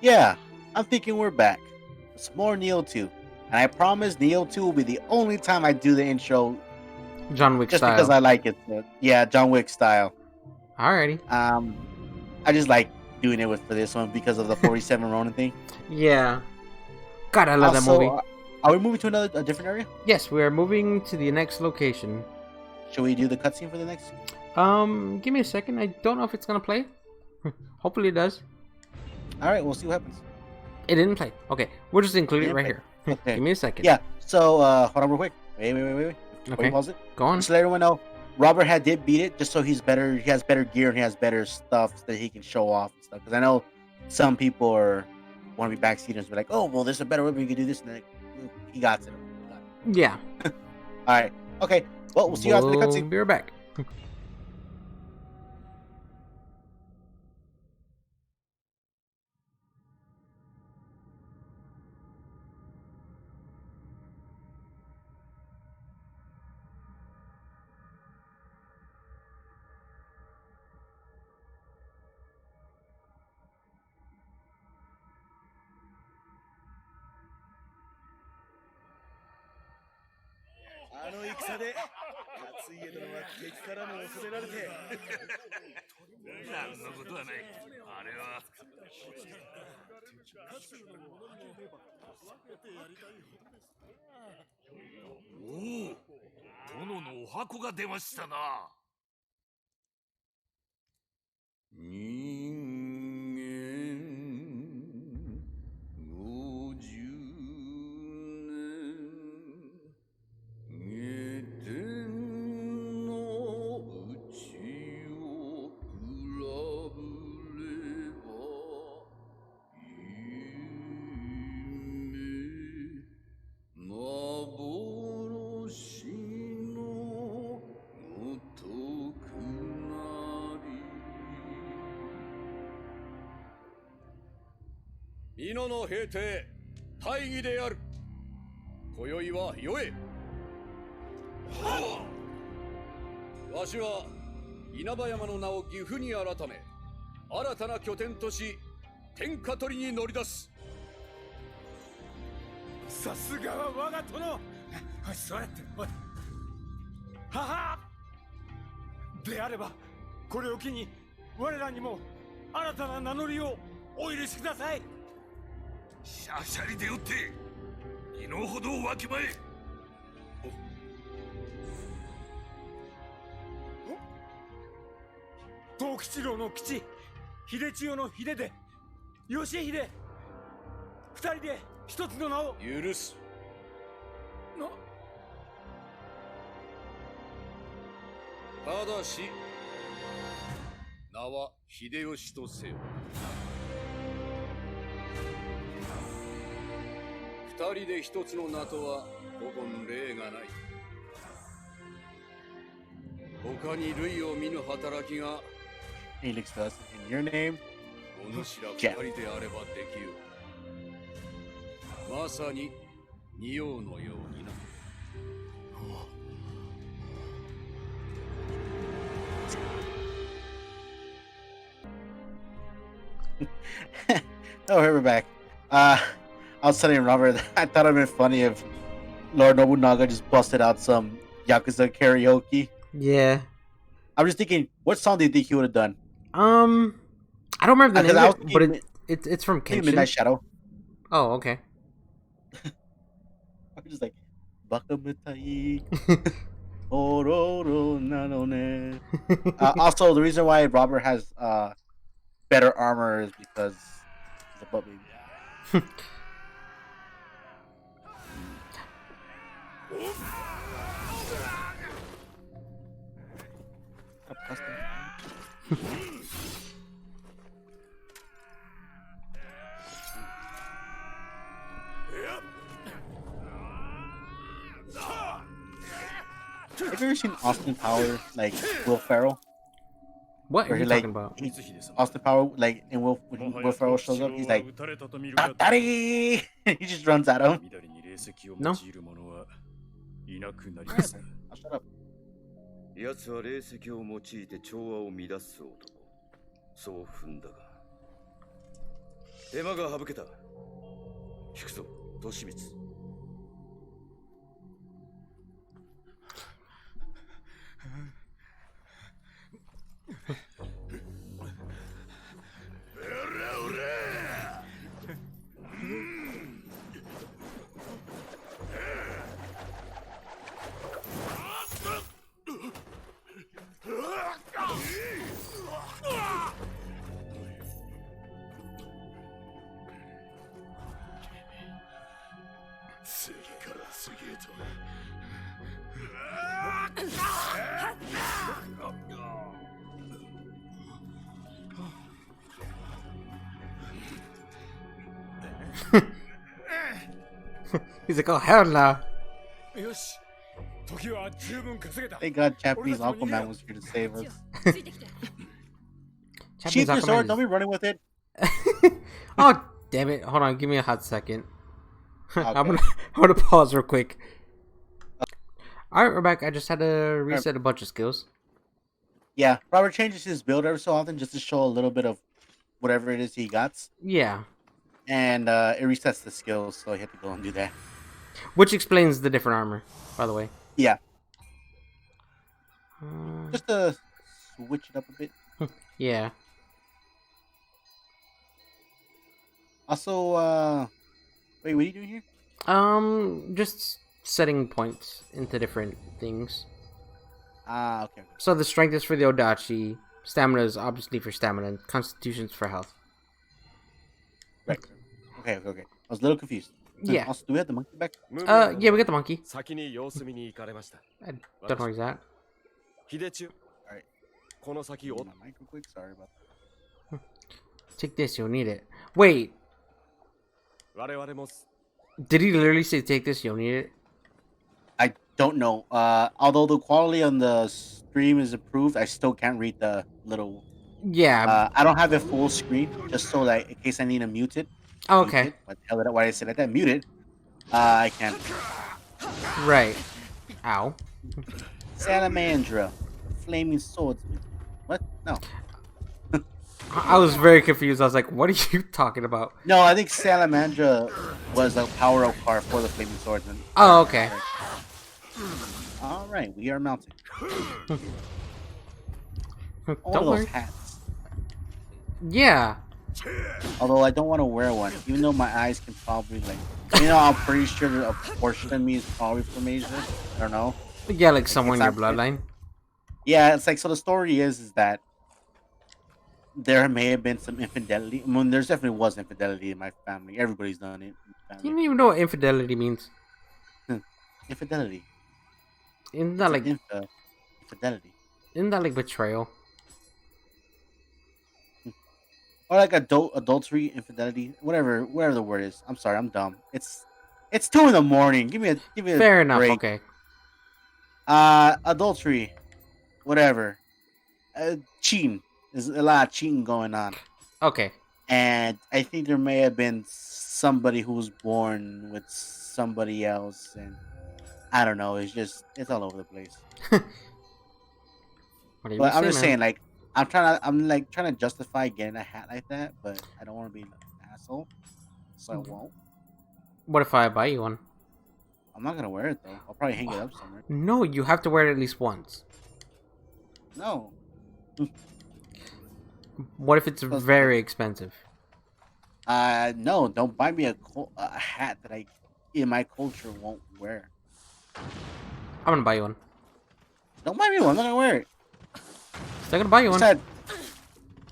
Yeah, I'm thinking we're back. It's more Nioh 2. And I promise Nioh 2 will be the only time I do the intro John Wick just because style. I like it. Yeah, John Wick style. Alrighty. I just like doing it for this one because of the 47 Ronin thing. Yeah. God, I love that movie. Are we moving to a different area? Yes, we are moving to the next location. Should we do the cutscene for the next? Give me a second. I don't know if it's gonna play. Hopefully it does. All right, we'll see what happens. It didn't play. Okay, we'll just include it right play. here. Okay. Give me a second. Yeah. So hold on real quick. Wait. Okay. Pause it. Go on. Just let everyone know. Robert did beat it just so he's better. He has better gear and he has better stuff that he can show off and stuff. Because I know some people want to be backseaters and be like, oh, well, there's a better weapon. You can do this. And then he got it. Yeah. All right. Okay. Well, we'll see you after the cutscene. We'll be right back. あの戦で勝家殿は敵からも恐れられて何のことはない。あれはおお、殿のお箱が出ましたな。人間50年下天の内を比べれば夢幻のごとくなり皆の兵帝大義である。今宵はよえ。わしは稲葉山の名を岐阜に改め新たな拠点とし天下取りに乗り出す。さすがは我が殿。おい座れっておい。ははであればこれを機に我らにも新たな名乗りをお許しください。しゃしゃりでよって身の程をわきまえ。藤吉郎の吉、秀千代の秀で、義秀、二人で一つの名を許す。ただし名は秀吉とせよ。二人で一つの名とは古今例がない。他に類を見ぬ働きが Felix does in your name. お主ら二人であればできよう。まさに仁王のようにな。Oh, here we're back. I was telling Robert that I thought it'd been funny if Lord Nobunaga just busted out some Yakuza karaoke. Yeah. I'm just thinking, what song do you think he would have done? I don't remember the name of it, but it's from Kenshin. Midnight Shadow. Oh, okay. I'm just like, Bakamitai. Ororo nanone. Also, the reason why Robert has better armor is because he's a butt baby. Have you ever seen Austin Powers, like Will Ferrell? What are you talking about? Austin Powers, like in when Will Ferrell shows up, he's like, Daddy! He just runs at him. No. I'll shut up. 奴は霊石を用いて調和を乱す男。そう踏んだが。手間が省けた。引くぞ、利光。次から次へと。He's like, oh hell no. よし、時は十分稼げた。 Thank God Japanese Aquaman was here to save us. ついてきて。 Sheath Japanese your sword, Aquaman don't be running with it. Oh damn it! Hold on, give me a hot second. I'm Okay. gonna pause real quick. Alright, we're back. I just had to reset a bunch of skills. Yeah, Robert changes his build every so often just to show a little bit of whatever it is he got. Yeah. And it resets the skills, so he had to go and do that. Which explains the different armor, by the way. Yeah, Uh, just to switch it up a bit. yeah. Also, wait, what are you doing here? Just setting points into different things. Ah, okay. So the strength is for the Odachi, stamina is obviously for stamina, and constitution's for health. Right. Okay. I was a little confused. Yeah. Also, do we have the monkey back? Yeah, we got the monkey. 先に様子見に行かれました。 I don't know where he's at. 秀中、 Alright. この先を My mic real quick. Sorry about that. Take this, you'll need it. Wait, 我々も did he literally say take this, you'll need it? I don't know. Although the quality on the stream is improved, I still can't read the little. Yeah. I don't have it full screen, just so that in case I need to mute it. Oh, mute okay. it. What the hell did I, why did I say that? Mute it. I can't. Right. Ow. Salamandra, flaming swordsman. What? No. I was very confused. I was like, what are you talking about? No, I think Salamandra was a power-up card for the flaming swordsman. Oh, okay. All right, we are mounted. All Don't those worry. hats. Yeah. Although I don't want to wear one, even though my eyes can probably I'm pretty sure that a portion of me is probably from Asia. I don't know. Yeah, like someone in your it's bloodline. Yeah, it's like so. The story is that there may have been some infidelity. I mean, there's definitely was infidelity in my family. Everybody's done it. In my You family. don't even know what infidelity means. Infidelity. Isn't that like Infidelity. betrayal? Or like adultery, infidelity, whatever the word is. I'm sorry, I'm dumb. It's 2 a.m. Give me a Fair enough. break. Okay. Adultery, whatever. Cheating. There's a lot of cheating going on, Okay. and I think there may have been somebody who was born with somebody else, and I don't know. It's all over the place. What are you But I'm just man? saying, like, I'm trying to justify getting a hat like that, but I don't want to be an asshole, so I won't. What if I buy you one? I'm not gonna wear it though. I'll probably hang it up somewhere. No, you have to wear it at least once. No, What if it's very expensive? no, don't buy me a hat that I, in my culture, won't wear. I'm gonna buy you one. Don't buy me one. I'm not gonna wear it. Still gonna buy you one. Besides,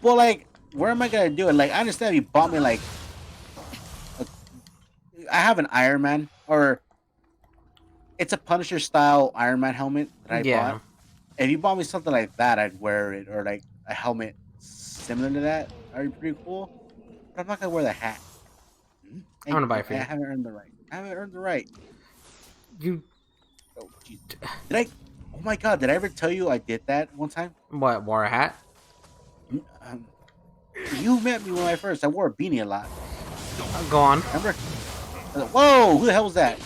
well, like, where am I gonna do it? Like, I understand if you bought me like, I have an Iron Man, or it's a Punisher style Iron Man helmet that I Yeah. bought. If you bought me something like that, I'd wear it, or like a helmet similar to that. That'd be pretty cool. But I'm not gonna wear the hat. I'm gonna buy it for you. I haven't earned the right. I haven't earned the right. You Oh, jeez. Did I? Oh my God! Did I ever tell you I did that one time? what? Wore a hat? Um, you met me when I first. I wore a beanie a lot. Go on. Remember? Whoa! Who the hell was that?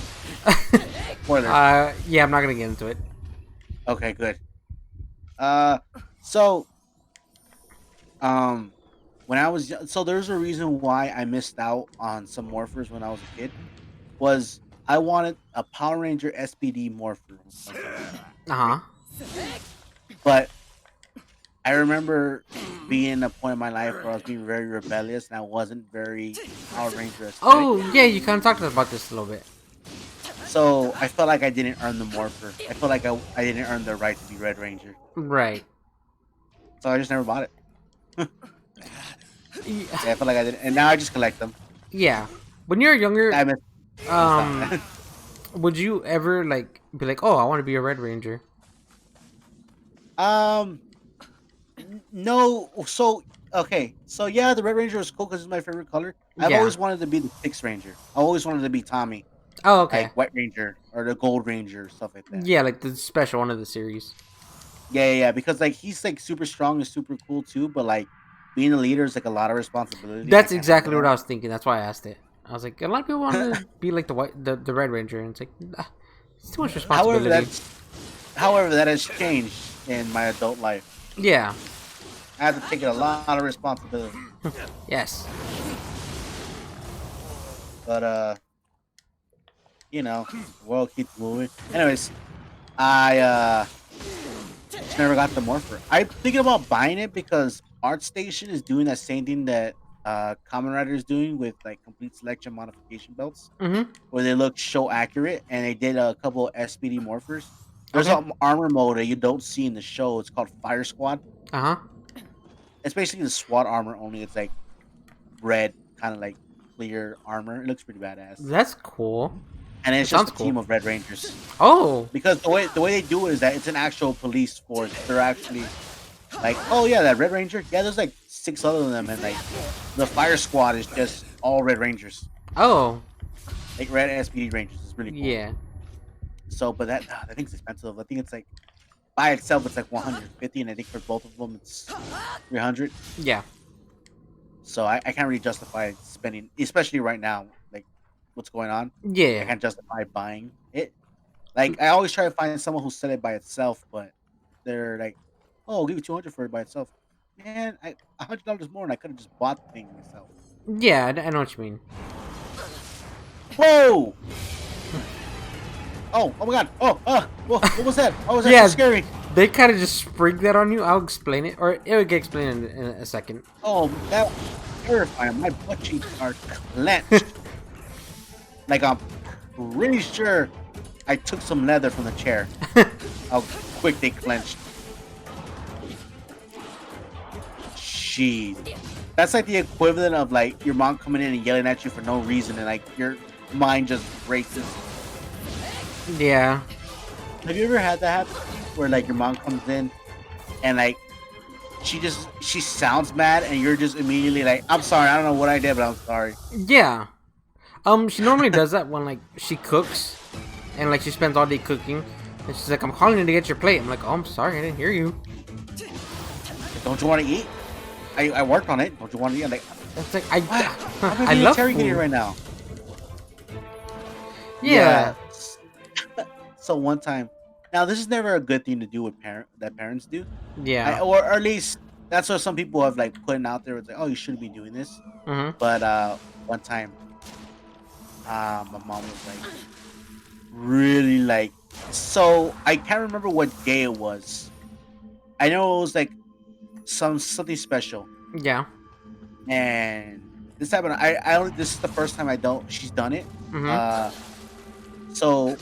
Spoiler. Yeah, I'm not gonna get into it. Okay, good. So, when I was so there's a reason why I missed out on some morphers when I was a kid. Was I wanted a Power Ranger SPD morpher for some reason, right? Uh huh. But I remember being a point in my life where I was being very rebellious and I wasn't very Power Ranger aesthetic. Oh yeah, you kind of talked about this a little bit. So I felt like I didn't earn the morpher. I felt like I didn't earn the right to be Red Ranger. Right. So I just never bought it. Yeah. Yeah, I felt like I didn't, and now I just collect them. Yeah. When you're younger, I missed um, would you ever like be like, oh, I want to be a Red Ranger? um, no. So okay, so yeah, the Red Ranger was cool because it's my favorite color. I've Yeah. always wanted to be the Sixth Ranger. I always wanted to be Tommy, Oh, okay. like White Ranger or the Gold Ranger, stuff like that. Yeah, like the special one of the series. Yeah, because like he's like super strong and super cool too, but like being a leader is like a lot of responsibility. And I That's can't handle exactly what I that. was thinking. That's why I asked it. I was like, a lot of people want to be like the Red Ranger, and it's like, it's too much However, responsibility. that has changed in my adult life. Yeah. I have to take a lot of responsibility. Yes. But the world keeps moving. Anyways, I just never got the morpher. I'm thinking about buying it because ArtStation is doing that same thing that Kamen Rider is doing with like complete selection modification belts, Mm-hmm. where they look so accurate, and they did a couple of SPD morphers. There's Okay. an armor mode that you don't see in the show. It's called Fire Squad. Uh huh. It's basically the SWAT armor, only it's like red, kind of like clear armor. It looks pretty badass, That's cool. and That it's just sounds a cool. team of Red Rangers. Oh. Because the way they do it is that it's an actual police force. They're actually like, oh yeah, that Red Ranger. Yeah, there's like 6 other of them, and like the Fire Squad is just all Red Rangers, Oh. like Red SPD Rangers. It's really cool. Yeah. So, but that thing's expensive. I think it's like by itself it's like 150, and I think for both of them it's 300. Yeah. So I can't really justify spending, especially right now, like what's going on. I Yeah. can't justify buying it. Like I always try to find someone who said it by itself, but they're like, "Oh, I'll give you 200 for it by itself." Man, $100 more, and I could have just bought the thing myself. Yeah. I know what you mean. Whoa! Oh my God! What was that? Oh, was that Yeah. so scary? They kind of just spring that on you. I'll explain it, or it will get explained in a second. Oh, that was terrifying. My butt cheeks are clenched. Like I'm pretty sure I took some leather from the chair. How quick they clenched. Jeez. That's like the equivalent of like your mom coming in and yelling at you for no reason and like your mind just races. Yeah. Have you ever had that happen? Where like your mom comes in and like she sounds mad and you're just immediately like, I'm sorry, I don't know what I did, but I'm sorry. Yeah. She normally does that when like she cooks, and like she spends all day cooking, and she's like, "I'm calling you to get your plate." I'm like, "Oh, I'm sorry, I didn't hear you." Don't you want to eat? I worked on it. Don't you want to eat? I'm like, It's like I'm I love interrogated food. right now. Yeah. So one time, now this is never a good thing to do with parents do. Yeah. Or at least that's what some people have like putting out there. It's like, oh, you shouldn't be doing this. Mhm. But one time, my mom was like really like. So I can't remember what day it was. I know it was like something special, Yeah. and this happened. This is the first time she's done it. Mhm. So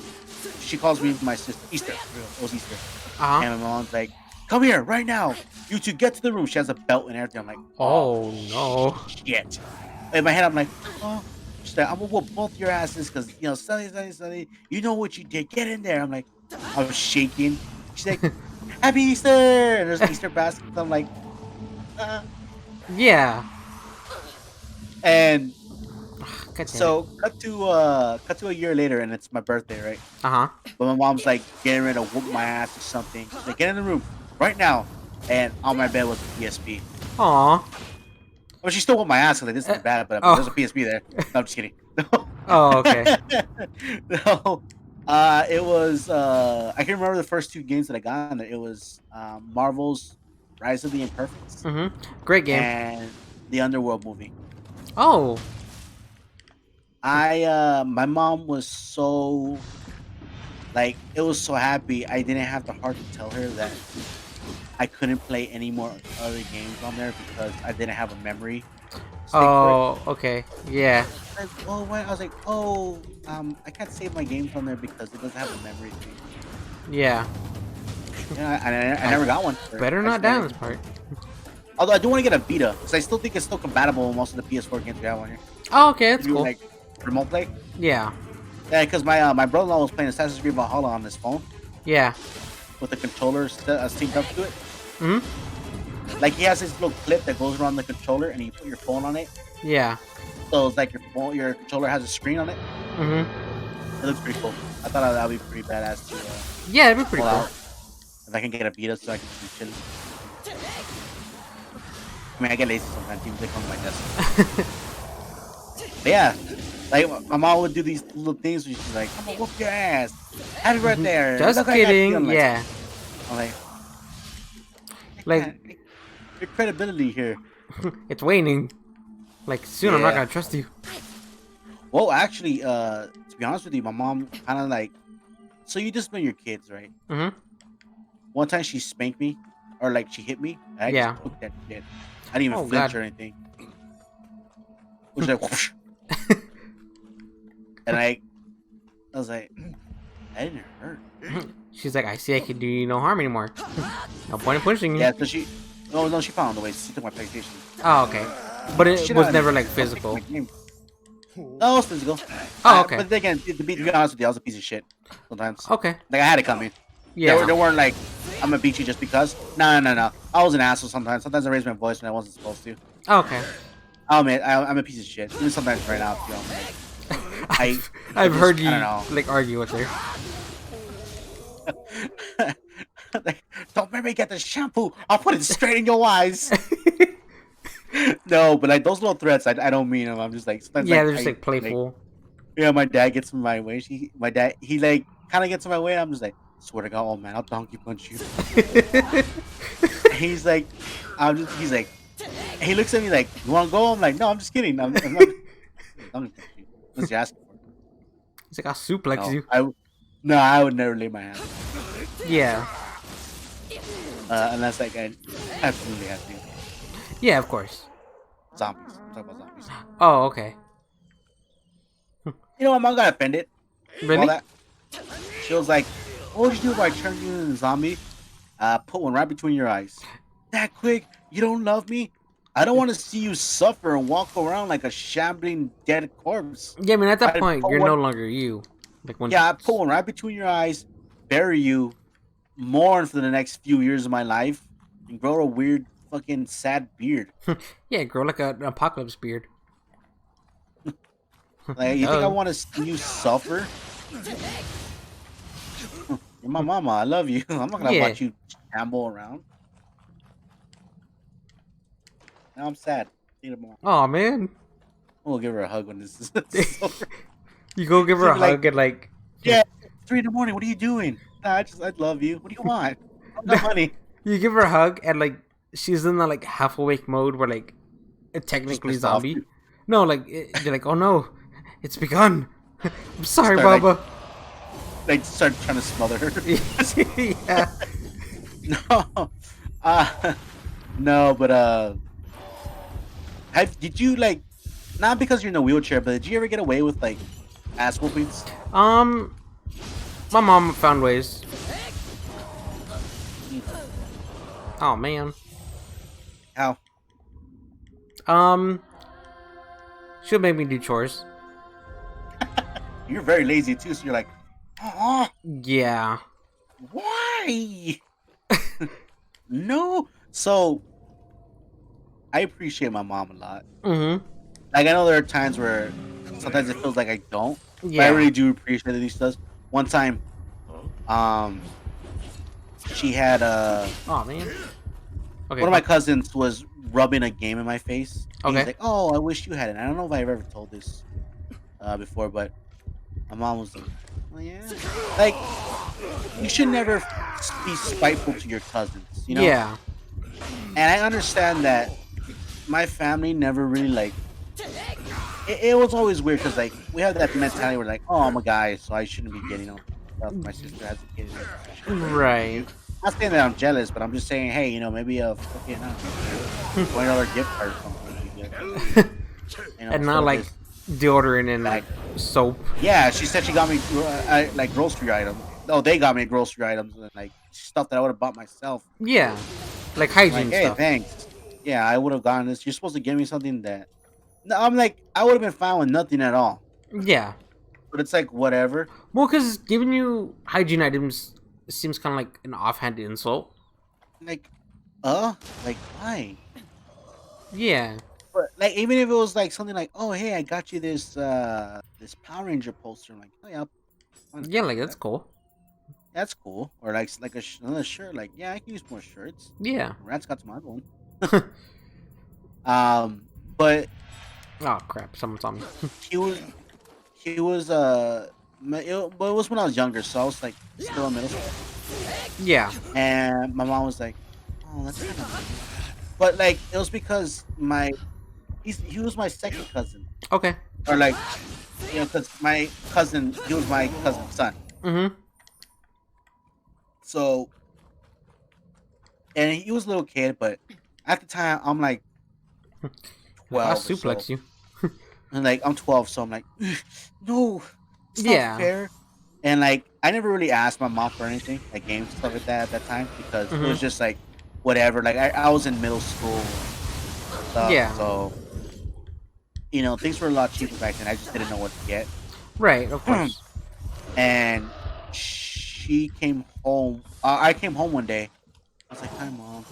she calls me my sister. Easter. It was Easter. Uh huh. And my mom's like, come here right now. You two get to the room. She has a belt and everything. I'm like, Oh no. shit. In my head, I'm like, oh. She's like, I'm gonna whoop both your asses because, Sunny, you know what you did. Get in there. I'm like, I was shaking. She's like, Happy Easter. And there's Easter baskets. I'm like, Yeah. And God damn so cut to a year later, and it's my birthday, right? Uh huh. But my mom's like getting ready to whoop my ass or something. She's like, get in the room right now. And on my bed was a PSP. Aw. Well, she still whooped my ass. Like, this is bad, but oh. there's a PSP there. No, I'm just kidding. Oh, okay. No. It was I can remember the first 2 games that I got on it. It was Marvel's Rise of the Imperfects. Mhm. Great game. And the Underworld movie. Oh, My mom was so like it was so happy I didn't have the heart to tell her that I couldn't play any more other games on there because I didn't have a memory stick for it. oh, okay, yeah, Like, oh, why? I was like, oh, I can't save my games on there because it doesn't have a memory thing. yeah. Yeah, I never got one. For it. Better I not just down never- this part. Although I do want to get a Vita because I still think it's still compatible with most of the PS4 games we have on here. Oh, okay, that's You do, cool. like remote play. Yeah, Yeah, because my brother-in-law was playing Assassin's Creed Valhalla on his phone yeah. with the controller synced up to it. Hmm. Like he has this little clip that goes around the controller, and you put your phone on it. Yeah. So it's like your controller has a screen on it. Mhm. It looks pretty cool. I thought that would be pretty badass to Yeah, it'd be pretty pull cool. out. If I can get a Vita, so I can be chilling. I mean, I get lazy sometimes. People they come to my desk. But yeah, like my mom would do these little things where she's like, "I'm gonna whoop your ass. Happy birthday." Just Look, I got you." kidding. I'm like- Yeah. I'm like, Like- your credibility here. It's waning. Like soon, I'm not Yeah. gonna trust you. Well, actually, to be honest with you, my mom kind of like, so you discipline your kids, right? Mhm. One time she spanked me, or like she hit me. And I Yeah. just took that shit. I didn't even Oh, flinch God. or anything. It was like, whoosh. And I was like, that didn't hurt. She's like, I see I can do you no harm anymore. No point in pushing you. Yeah, so she, no, she found the way. She took my PlayStation. Oh, okay. But it Shit was out of never me. like I'll take physical. my game. No, it was physical. Oh, okay. But again, to be honest with you, I was a piece of shit sometimes. Okay. Like I had it coming. Yeah. They weren't like, I'm gonna beat you just because. No. I was an asshole sometimes. Sometimes I raised my voice when I wasn't supposed to. Okay. Oh man, I'm a piece of shit. Even sometimes right now, you know, I've just- heard I you don't know. like argue with her. like, don't make me get the shampoo. I'll put it straight in your eyes. No, but like those little threats, I don't mean them. I'm just like, sometimes, Yeah, like, they're just I- like playful. yeah, my dad gets in my way. My dad, he like kind of gets in my way. And I'm just like, swear to God, oh man, I'll donkey punch you. And he's like, he's like, he looks at me like, you want to go? I'm like, no, I'm just kidding. I'm not. Donkey punch you. What's you asking for? He's like, I'll suplex you. No, I would never lay my hand. Yeah. Unless like I absolutely have to. Yeah, of course. Zombies. I'm talking about zombies. Oh, okay. You know, my mom got offended. Really? All that. She was like, what would you do if I turned you into a zombie? Put one right between your eyes. That quick? You don't love me? I don't want to see you suffer and walk around like a shambling dead corpse. Yeah, I mean, at that I'd point, put you're one- no longer you. Like when. Yeah, I put one right between your eyes, bury you, mourn for the next few years of my life, and grow a weird fucking sad beard. Yeah, grow like an apocalypse beard. Like, you think I Duh. want to see you suffer? You're my mama. I love you. I'm not gonna Yeah. watch you shamble around. Now I'm sad. Need a mom. Oh man, We'll give her a hug when this is over. you go give her a She'd be like- hug and like. Yeah, 3 in the morning. What are you doing? Nah, I love you. What do you want? No money. You give her a hug and like she's in the like half awake mode where like technically pissed off. zombie. No, like you're like, oh no, it's begun. I'm sorry, Start, like- Baba. Like start trying to smother her. Yeah. No, no, but did you like? Not because you're in a wheelchair, but did you ever get away with like ass whoopings? My mom found ways. Oh man. How? She'll make me do chores. You're very lazy too, so you're like, oh, Yeah. why? No. So I appreciate my mom a lot. Mm-hmm. Like I know there are times where sometimes it feels like I don't. But Yeah. I really do appreciate that she does. One time, she had Oh man. Okay. one of my cousins was rubbing a game in my face. And Okay. He's like, "Oh, I wish you had it." I don't know if I've ever told this before, but my mom was like, "Oh yeah." Like, you should never be spiteful to your cousins, you know? Yeah. And I understand that my family never really like. It was always weird because like we have that mentality where like, oh, I'm a guy, so I shouldn't be getting all stuff. My sister has a kid, so I shouldn't be getting it Right. too. Not saying that I'm jealous, but I'm just saying, hey, maybe a fucking $20 gift card or something would be good. And Instead not of like this deodorant and like bag. soap. Yeah, she said she got me like grocery items. No, they got me grocery items and like stuff that I would have bought myself. Yeah. Like I'm like, hygiene hey, stuff. thanks. Yeah, I would have gotten this. You're supposed to give me something that. No, I'm like, I would have been fine with nothing at all. Yeah. But it's like whatever. Well, because giving you hygiene items seems kind of like an offhand insult. Like, like why? Yeah. But like, even if it was like something like, oh, hey, I got you this Power Ranger poster. I'm like, oh yeah, why not? Yeah, like Do that's that. cool. That's cool. Or like another shirt. Like, yeah, I can use more shirts. Yeah. Rats got some other one. But Oh crap! Someone saw me. he was he was but it was when I was younger, so I was like still in middle school. Yeah. And my mom was like, "Oh, that's kind of," but like it was because he was my second cousin, Okay. or like because my cousin he was my cousin's son. Mm-hmm. So and he was a little kid, but at the time I'm like Like, I'll 12 or so, suplex you. and like I'm 12, so I'm like, no, it's not Yeah. fair. And like I never really asked my mom for anything, like games and stuff like that at that time because it Mm-hmm. was just like whatever. Like I was in middle school stuff, Yeah. so things were a lot cheaper back then. I just didn't know what to get. Right. Of course. And she came home. I came home one day. I was like, "Hi, mom."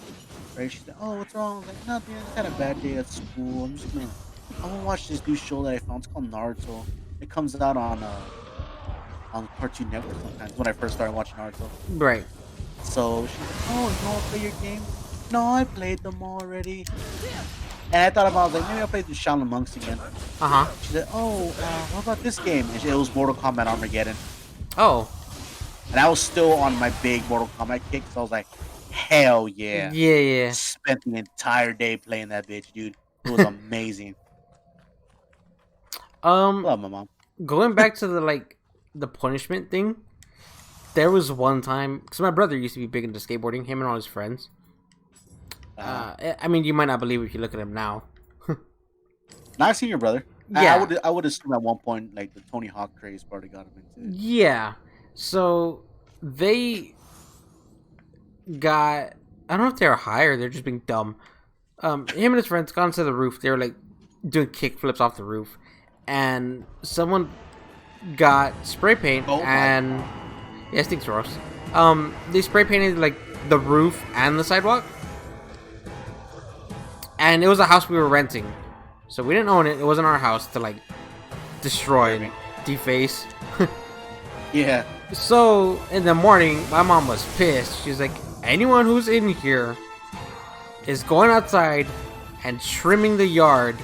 Right? She said, "Oh, what's wrong?" I was like, "Nothing. I just had a bad day at school. I'm gonna watch this new show that I found. It's called Naruto. It comes out on Cartoon Network sometimes when I first started watching Naruto." Right. So she's like, "Oh, you want to play your game?" "No, I played them already." And I thought about, I was like, maybe I'll play the Shaolin Monks again. Uh huh. She said, "Oh, what about this game?" And it was Mortal Kombat Armageddon. Oh. And I was still on my big Mortal Kombat kick, so I was like, hell yeah. Yeah. Yeah. Spent the entire day playing that bitch, dude. It was amazing. Um. Love my mom. Going back to the punishment thing. There was one time because my brother used to be big into skateboarding. Him and all his friends. I mean, you might not believe it if you look at him now. Now I've seen your brother. Yeah. I would assume at one point, like, the Tony Hawk craze probably got him into it. Yeah. So they got. I don't know if they were high or they're just being dumb. Him and his friends got onto the roof. They were like doing kick flips off the roof, and someone got spray paint Oh my. and yeah, it stinks gross. They spray painted like the roof and the sidewalk, and it was a house we were renting, so we didn't own it. It wasn't our house to like destroy and deface. Yeah. So in the morning, my mom was pissed. She's like, anyone who's in here is going outside and trimming the yard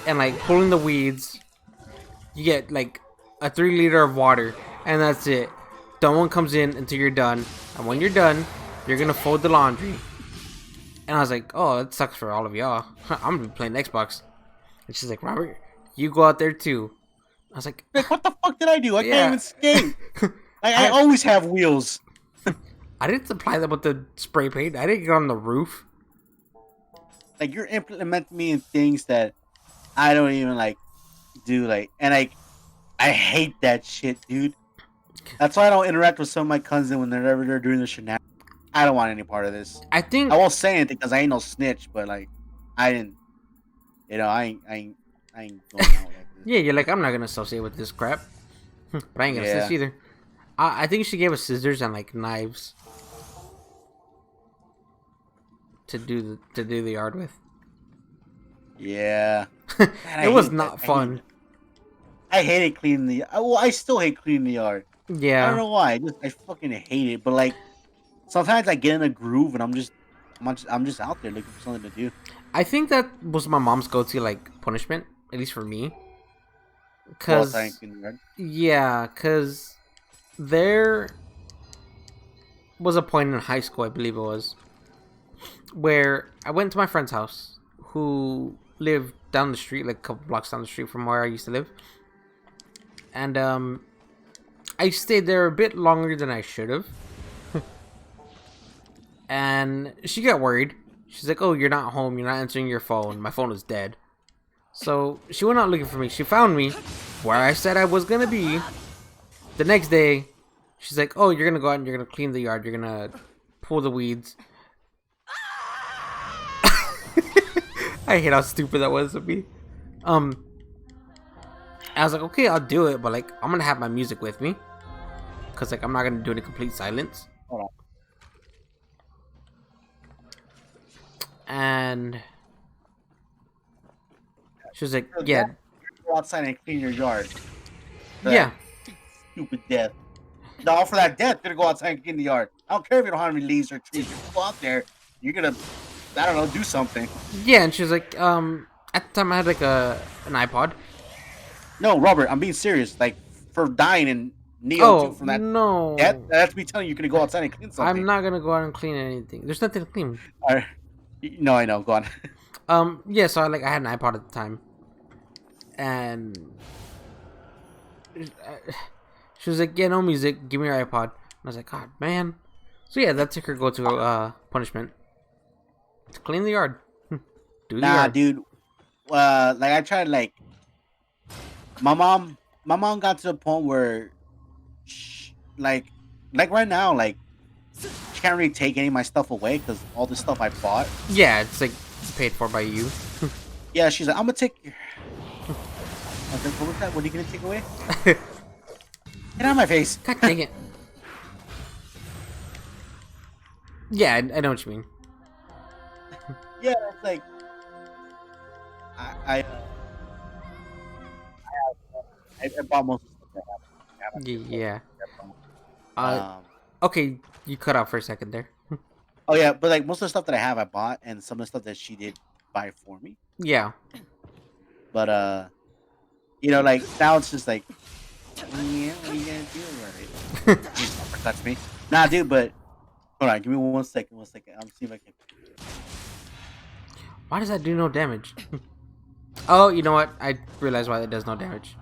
and like pulling the weeds. You get like a 3 liter of water, and that's it. No one comes in until you're done. And when you're done, you're gonna fold the laundry. And I was like, oh, it sucks for all of y'all. I'm gonna be playing Xbox. And she's like, Robert, you go out there too. I was like, Like, what the fuck did I do? I Yeah. can't even skate. I always have wheels. I didn't supply them with the spray paint. I didn't get on the roof. Like, you're implementing me in things that I don't even, like, do, like, and, like, I hate that shit, dude. That's why I don't interact with some of my cousins when they're doing the shenanigans. I don't want any part of this. I think I won't say anything because I ain't no snitch, but, like, I didn't, I ain't going out like this. yeah, you're like, I'm not gonna associate with this crap. But I ain't gonna Yeah. snitch either. I think she gave us scissors and like knives to do the yard with. Yeah. Man, I It was hate not that. fun. I hated cleaning I still hate cleaning the yard. I don't Yeah, know why. I fucking hate it. But like, sometimes I get in a groove and I'm just out there looking for something to do. I think that was my mom's go-to like punishment, at least for me. While Cause trying to clean the yard. yeah, cause there was a point in high school, I believe it was, where I went to my friend's house, who lived down the street, like a couple blocks down the street from where I used to live. And I stayed there a bit longer than I should have. And she got worried. She's like, "Oh, you're not home. You're not answering your phone. My phone was dead." So she went out looking for me. She found me where I said I was gonna be. The next day, she's like, "Oh, you're gonna go out and you're gonna clean the yard. You're gonna pull the weeds." I hate how stupid that was of me. I was like, "Okay, I'll do it, but like, I'm gonna have my music with me, cause like I'm not gonna do it in complete silence." Hold on. And she was like, "Yeah, Go outside and clean your yard. yeah." Stupid death. No, for that death, you're gonna go outside and clean the yard. I don't care if you don't have any leaves or trees. You go out there, you're gonna, I don't know, do something. Yeah, and she was like, at the time I had like an iPod. No, Robert, I'm being serious. Like, for dying in Nioh too, from that no, death, that's me telling you, you're gonna go outside and clean something. I'm not gonna go out and clean anything. There's nothing to clean. All right. No, I know. Go on. Yeah, so I had an iPod at the time, and she was like, "Yeah, no music. Give me your iPod." And I was like, "God, man." So yeah, that took her go-to punishment to clean the yard. Do the Nah, yard. dude. Like I tried. Like, my mom got to the point where, like right now, like she can't really take any of my stuff away because all the stuff I bought. Yeah, it's like paid for by you. Yeah, she's like, I'm gonna take your. I was like, what was that? What are you gonna take away? Get out of my face! God dang it. Yeah, I know what you mean. Yeah, it's like I bought most of the stuff I have. Yeah. Um, Okay, you cut out for a second there. oh yeah, but like most of the stuff that I have, I bought, and some of the stuff that she did buy for me. Yeah. But like now it's just like, yeah, what are you gonna do about it? Jeez, uppercuts me. Nah, dude, but hold on, give me 1 second. I'm see if I can. Why does that do no damage? Oh, you know what? I realized why it does no damage.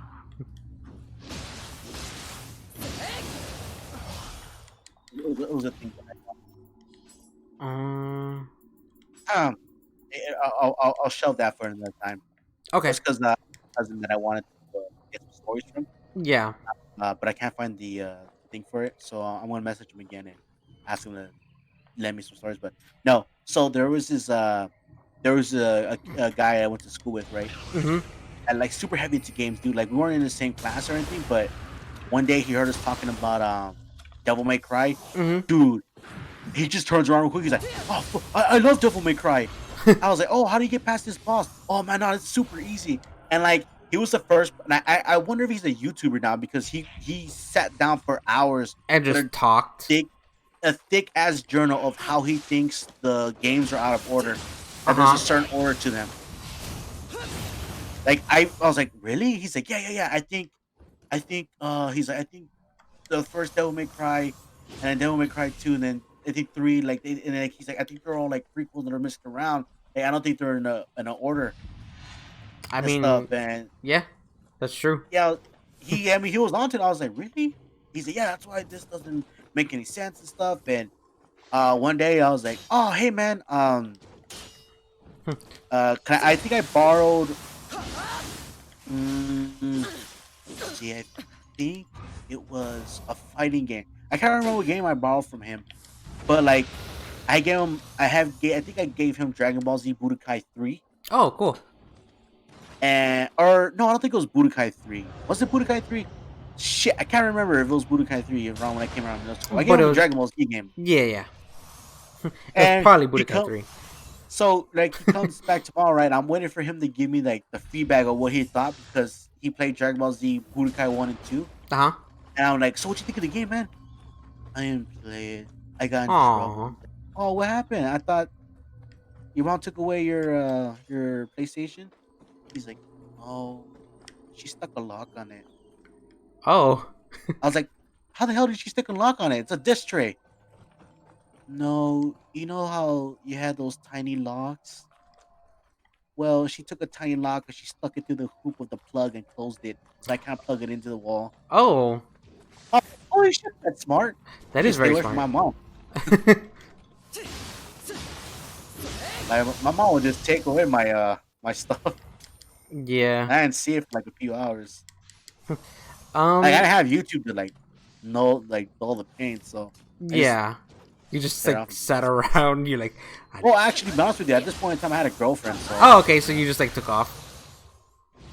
It was a thing that I Um. thought. I'll shelve that for another time. Okay. Just because cousin that I wanted to get some stories from, Yeah. but I can't find the thing for it, so I'm gonna message him again and ask him to lend me some stories. But no, so there was a guy I went to school with, right? Mhm. And like super heavy into games, dude. Like we weren't in the same class or anything, but one day he heard us talking about Devil May Cry, Mhm. dude. He just turns around real quick. He's like, "Oh, I love Devil May Cry." I was like, "Oh, how do you get past this boss?" "Oh man, no, it's super easy." And like he was the first. And I wonder if he's a YouTuber now because he sat down for hours And with just talked. a thick ass journal of how he thinks the games are out of order. And there's a certain order to them. Like I was like, really? He's like, yeah. He's like, I think the first Devil May Cry, and then Devil May Cry 2, and then I think 3. And then he's like, I think they're all like prequels that are mixed around. Like, I don't think they're in a order I and mean, stuff. And yeah, that's true. yeah, I mean, he was onto it. I was like, really? He's like, yeah, that's why this doesn't make any sense and stuff. And one day I was like, oh, hey man, I think I borrowed. Mm, see, I think it was a fighting game. I can't remember what game I borrowed from him, but like, I gave him. I think I gave him Dragon Ball Z Budokai 3, Oh, cool. and or no, I don't think it was Budokai 3. Was it Budokai 3? Shit, I can't remember if it was Budokai 3 around when I came around middle school. I gave But him it a was Dragon Ball Z game, yeah. It was and probably he Budokai 3. so like he comes back tomorrow, right? I'm waiting for him to give me like the feedback of what he thought because he played Dragon Ball Z Budokai 1 and 2. Uh huh. And I'm like, so what you think of the game, man? I didn't play it. I got in Aw. trouble. Oh, what happened? I thought your mom took away your PlayStation. He's like, oh, she stuck a lock on it. Oh. I was like, how the hell did she stick a lock on it? It's a disc tray. No, you know how you had those tiny locks? well, she took a tiny lock and she stuck it through the hoop of the plug and closed it, so I can't plug it into the wall. Oh, Oh, holy shit, that's smart. that You is stay very away from smart. my mom. My mom would just take away my stuff. Yeah. I didn't see it for like a few hours. Like I Um. didn't have YouTube to like know like all the paint, so I just Yeah. You just set it like off in sat peaceful. around. You're like, Well, actually, to be honest with you, at this point in time, I had a girlfriend, so oh, okay. So you just like took off.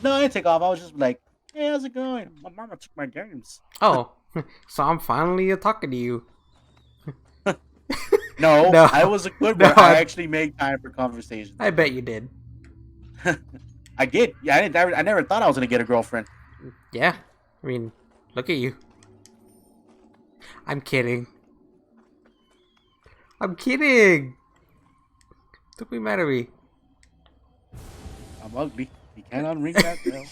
no, I didn't take off. I was just like, "Hey, how's it going?" My mama took my games. Oh, so I'm finally talking to you. No, No, I was a good no. one. I actually made time for conversations. I bet you did. I did. Yeah, I didn't. I never thought I was gonna get a girlfriend. Yeah. I mean, look at you. I'm kidding. I'm kidding. Don't be mad at me. I'm ugly. You can't unring that bell.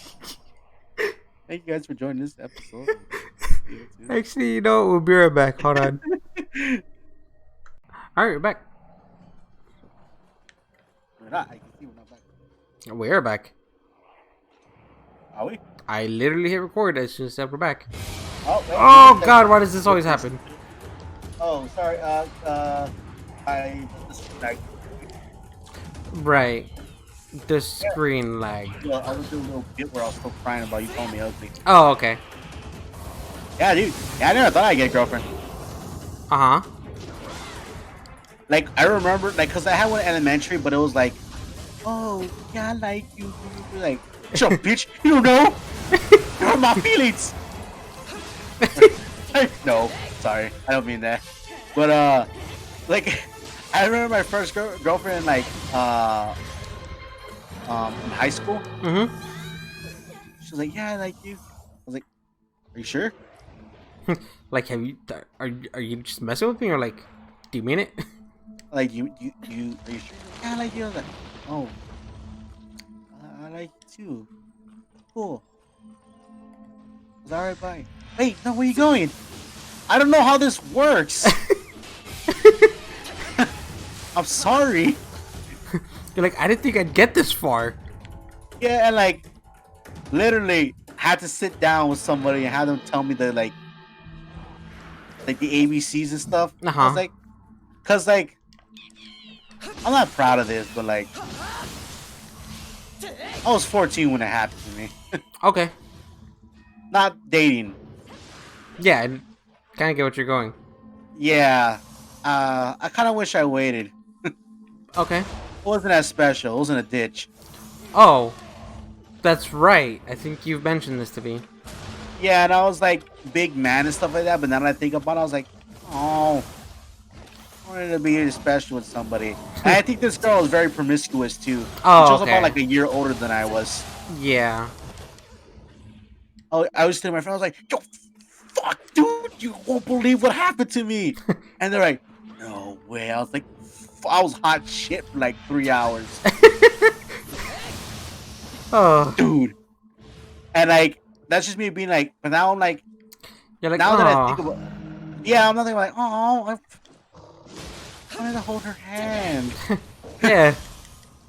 Thank you guys for joining this episode. Actually, you know, we'll be right back. Hold on. All right, we're back. We're not. I can see we're not back. We're back. Are we? I literally hit record as soon as I said we're back. Oh, wait, Oh God, why does this always happen? Oh, sorry. I just like. Right. The screen lag. Well, I was doing a little bit where I was still crying about you calling me ugly. Oh, okay. Yeah, dude. Yeah, I never thought I'd get a girlfriend. Uh huh. Like, I remember, like, because I had one in elementary, but it was like, oh, yeah, I like you. Like, shut up, bitch. You don't know. You hurt my feelings. No, sorry. I don't mean that. But, like, I remember my first girlfriend, like, in high school. Mm-hmm. She was like, yeah, I like you. I was like, are you sure? Like, are you just messing with me, or like, do you mean it? Like, you, are you sure? Yeah, I like you. I was like, oh, I like you too. Cool. I was alright, bye. Wait, no, where you going? I don't know how this works. I'm sorry. You're like, I didn't think I'd get this far. Yeah, and like, literally had to sit down with somebody and have them tell me the like the ABCs and stuff. I Uh-huh. was like, cause like, I'm not proud of this, but like, I was 14 when it happened to me. Okay. Not dating. Yeah, I kind of get what you're going. Yeah. I kind of wish I waited. Okay. It wasn't that special. It wasn't a ditch. Oh, that's right. I think you've mentioned this to me. Yeah, and I was like big man and stuff like that. But now that I think about it, I was like, oh, I wanted to be special with somebody. And I think this girl was very promiscuous too. Oh, She was okay. about like a year older than I was. Yeah. Oh, I was telling my friend, I was like, yo, fuck, dude, you won't believe what happened to me. And they're like, no way. I was like, I was hot shit for like 3 hours. Oh, Dude. And like, that's just me being like, but now I'm like, you're like, now that I think oh, about yeah, I'm not thinking like, oh, I wanted to hold her hand. yeah.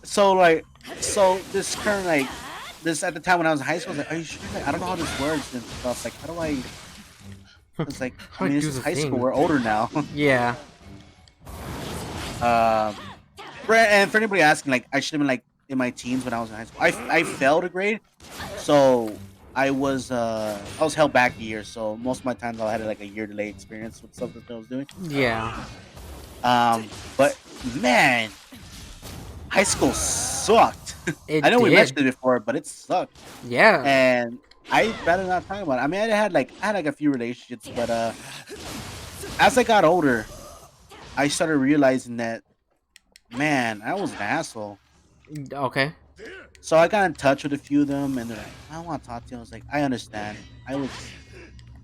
So like, so this current like, this at the time when I was in high school, I was like, are you sure? Like, I don't know how this works and stuff. Like, how do I? It's like, How I do mean, I this do is the high thing? school. We're older now. Yeah. And for anybody asking, like, I should have been like in my teens when I was in high school. I failed a grade, so I was held back a year. So most of my times I had like a year delay experience with stuff that I was doing. Yeah. But man, high school sucked. It I know we did. mentioned it before, but it sucked. Yeah. And I'd rather not talk about it. I mean, I had like a few relationships, but as I got older, I started realizing that, man, I was an asshole. Okay. So I got in touch with a few of them, and they're like, "I don't want to talk to you." I was like, "I understand. I was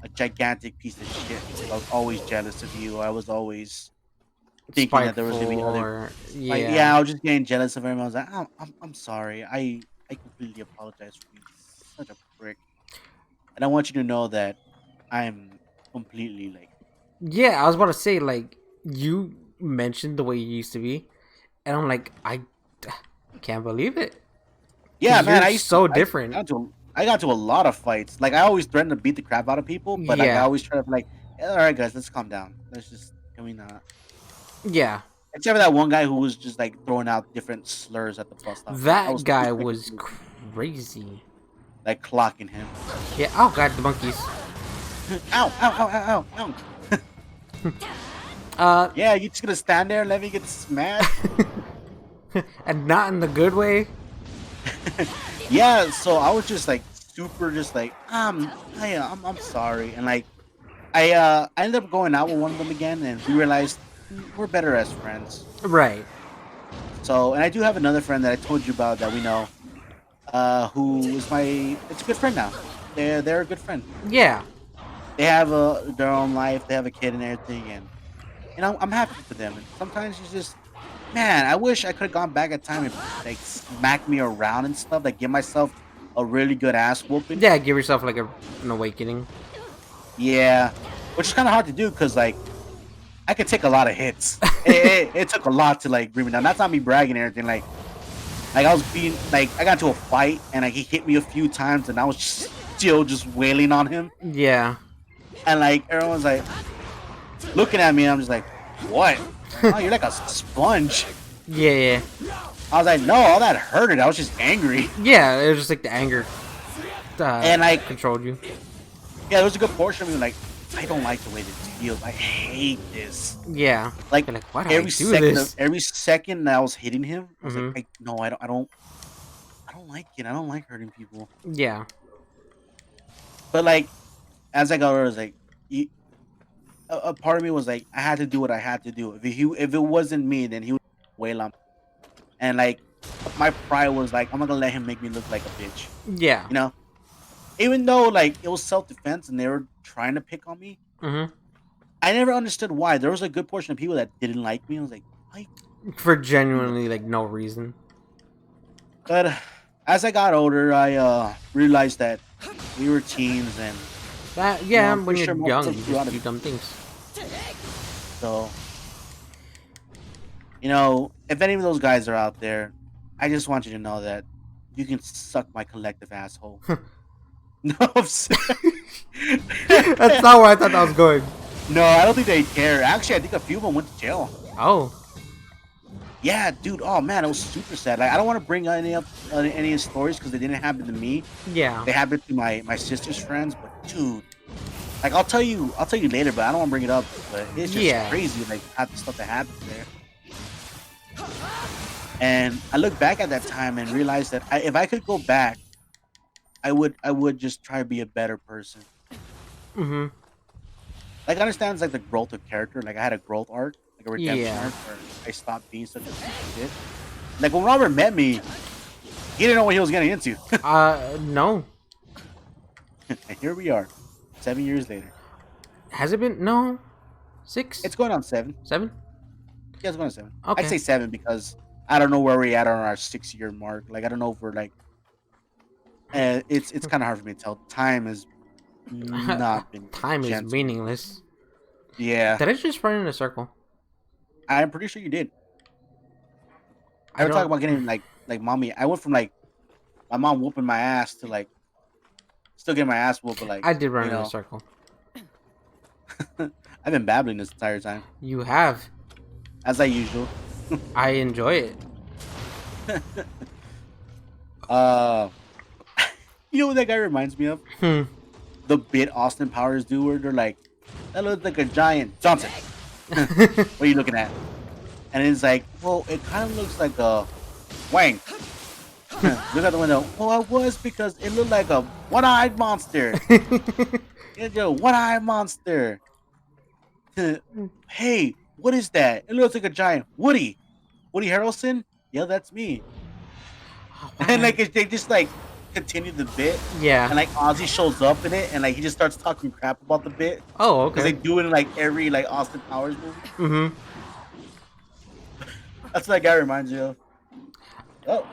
a gigantic piece of shit. I was always jealous of you. I was always thinking that there was gonna be Spiteful other. or Like, yeah. yeah, I was just getting jealous of everyone. I was like, I'm sorry. I completely apologize for being such a prick, and I want you to know that I'm completely like, Yeah, I was about to say, like, you mentioned the way you used to be, and I'm like, I can't believe it. Yeah, man. You're I used to. so different. I got to a lot of fights. Like I always threatened to beat the crap out of people, but like I Yeah. always try to be like, "Yeah, all right, guys, let's calm down. Let's just can we not? Yeah. Except for that one guy who was just like throwing out different slurs at the bus stop. I That was guy super was confused, crazy. like clocking him. Yeah. Oh god, the monkeys. Ow! Ow! Ow! Ow! Ow! Ow! Yeah, you just gonna stand there and let me get smashed? And not in the good way. Yeah. So I was just like super, just like I'm sorry, and like I ended up going out with one of them again, and we realized we're better as friends. Right. So, and I do have another friend that I told you about that we know, who is it's a good friend now. They're a good friend. Yeah. They have their own life. They have a kid and everything, and I'm happy for them. And sometimes it's just, man, I wish I could have gone back at time and like smack me around and stuff, like give myself a really good ass whooping. Yeah. Give yourself like an awakening. Yeah, which is kind of hard to do because like I could take a lot of hits. It took a lot to like bring me down. That's not me bragging or anything. Like I was being like I got into a fight and like he hit me a few times and I was still just wailing on him. Yeah. And like everyone's like looking at me and I'm just like, what? Oh, you're like a sponge. Yeah. I was like, no, all that hurted. I was just angry. Yeah. It was just like the anger. And I controlled you. Yeah, there was a good portion of me like, I don't like the way this feels. I hate this. Yeah. Like, You're like, why do I do this? every second that I was hitting him, I was Mhm. like, no, I don't like it. I don't like hurting people. Yeah. But like, as I got older, I was like, a part of me was like, I had to do what I had to do. If it wasn't me, then he would wail on me. And like, my pride was like, I'm not gonna let him make me look like a bitch. Yeah. You know, even though like it was self defense and they were trying to pick on me, Mhm. I never understood why. There was a good portion of people that didn't like me. I was like, why? For genuinely like no reason. But as I got older, I realized that we were teens, and Yeah. I'm When pretty you're sure most young, of you us do just do dumb things. so. If any of those guys are out there, I just want you to know that you can suck my collective asshole. No, That's not where I thought that was going. no, I don't think they care. Actually, I think a few of them went to jail. Oh. Yeah, dude. Oh man, it was super sad. Like, I don't want to bring any of any stories because they didn't happen to me. Yeah. They happened to my sister's friends. But dude, like I'll tell you later. But I don't want to bring it up. But it's just crazy, like half the stuff that happened there. And I look back at that time and realize that if I could go back, I would just try to be a better person. Mhm. Like I understand it's like the growth of character. Like I had a growth arc, like a redemption Yeah. arc, where I stopped being such a piece of shit. Like when Robert met me, he didn't know what he was getting into. No. And here we are, 7 years later. Has it been? No. 6? It's going on 7. 7? Yeah, it's going on 7. Okay. I'd say 7 because I don't know where we're at on our 6-year mark. Like I don't know if we're like. It's kind of hard for me to tell. Time has not been. Time is gentle. meaningless. Yeah, Did I just run in a circle? I'm pretty sure you did. I I was talking don't. about getting like mommy. I went from like my mom whooping my ass to like still getting my ass whooped, but like I did run in a circle. I've been babbling this entire time, You have. as I usual. I enjoy it. Uh, you know what that guy reminds me of? Hmm. The bit Austin Powers do where they're like, "That looks like a giant Johnson." What are you looking at? And it's like, well, it kind of looks like a Wang. Look out the window. Well, I was because it looked like a one-eyed monster. It's a one-eyed monster. Hey, what is that? It looks like a giant Woody. Woody Harrelson? Yeah, that's me. And like they just like continue the bit, Yeah. and like Ozzy shows up in it, and like he just starts talking crap about the bit Oh, because they okay. do it in like every like Austin Powers movie. Mhm. That's what that guy reminds you of. Oh,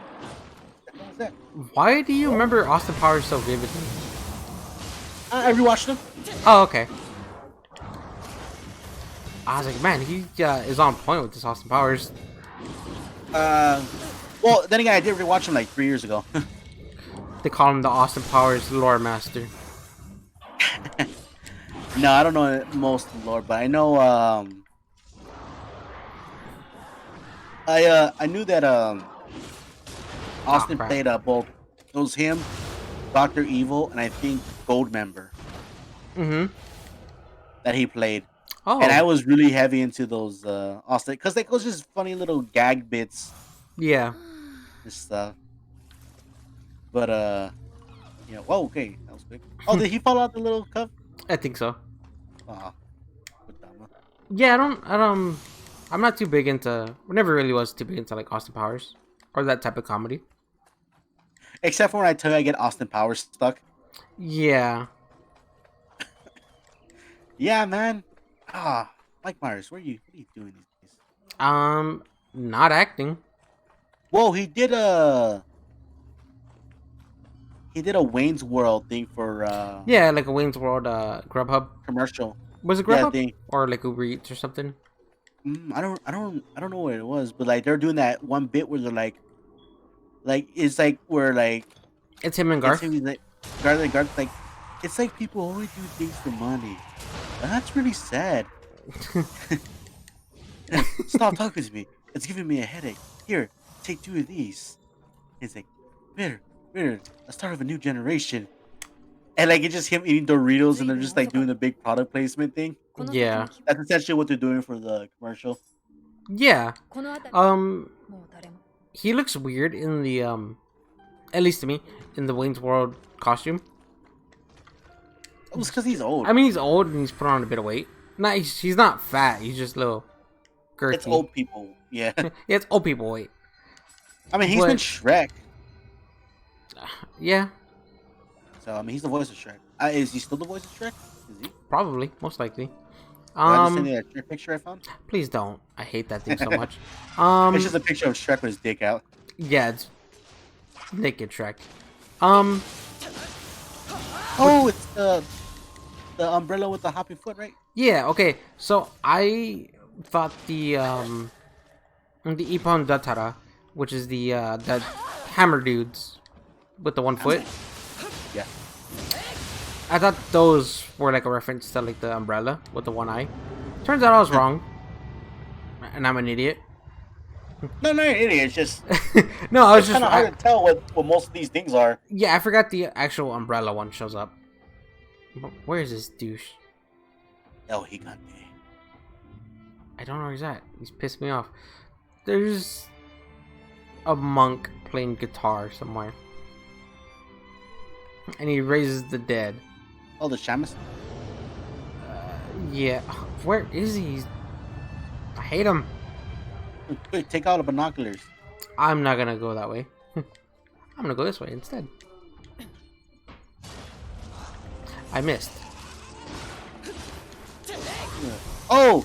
what was that? Why do you remember Austin Powers so vividly? I rewatched him. Oh, okay. I was like, man, he is on point with this Austin Powers. Well, then again, I did rewatch him like 3 years ago. They call him the Austin Powers lore master. No, I don't know most of the lore, but I know. I knew that Austin crap. played both. It was him, Doctor Evil, and I think Goldmember Mm-hmm. that he played. Oh. And I was really heavy into those Austin because like those just funny little gag bits Yeah. and stuff. But yeah. Whoa, okay, that was quick. Oh, did he fall out the little cup? I think so. Oh, Yeah, I'm not too big into. Never really was too big into like Austin Powers or that type of comedy. except for when I tell you I get Austin Powers stuck. Yeah. Yeah, man. Mike Myers, what are you doing these days? Not acting. Whoa, he did a Wayne's World thing for Yeah, like a Wayne's World Grubhub. commercial. Was it Yeah, Grubhub thing. or like Uber Eats or something? I don't know what it was, but like they're doing that one bit where they're like it's like where like It's him and it's Garth. him, he's like Garth like it's like people only do things for money. That's really sad. Stop talking to me. It's giving me a headache. Here, take 2 of these. He's like, bitter, the start of a new generation. And like it's just him eating Doritos and they're just like doing the big product placement thing. Yeah. That's essentially what they're doing for the commercial. Yeah. He looks weird in the at least to me, in the Wayne's World costume. It was because he's old. I mean, he's old and he's put on a bit of weight. Not he's not fat. He's just a little girthy. It's old people. Yeah. Yeah, it's old people weight. I mean, he's been Shrek. Yeah. So, I mean, he's the voice of Shrek. Is he still the voice of Shrek? Is he? Probably, most likely. I just send you that picture I found? Please don't. I hate that thing so much. It's just a picture of Shrek with his dick out. Yeah, it's naked Shrek. Oh, it's the umbrella with the hopping foot, right? Yeah. Okay. So I thought the Ippon Datara, which is the hammer dudes with the 1 foot. Yeah. I thought those were like a reference to like the umbrella with the 1 eye. Turns out I was wrong, and I'm an idiot. No, you're an idiot. It's just No, I was it's just kind of hard to tell what most of these things are. Yeah, I forgot the actual umbrella one shows up. Where is this douche? Oh, he got me. I don't know where he's at. He's pissed me off. There's a monk playing guitar somewhere. And he raises the dead. Oh, the shamus? Yeah. Where is he? I hate him. Quick, take out the binoculars. I'm not gonna go that way. I'm gonna go this way instead. I missed. Oh,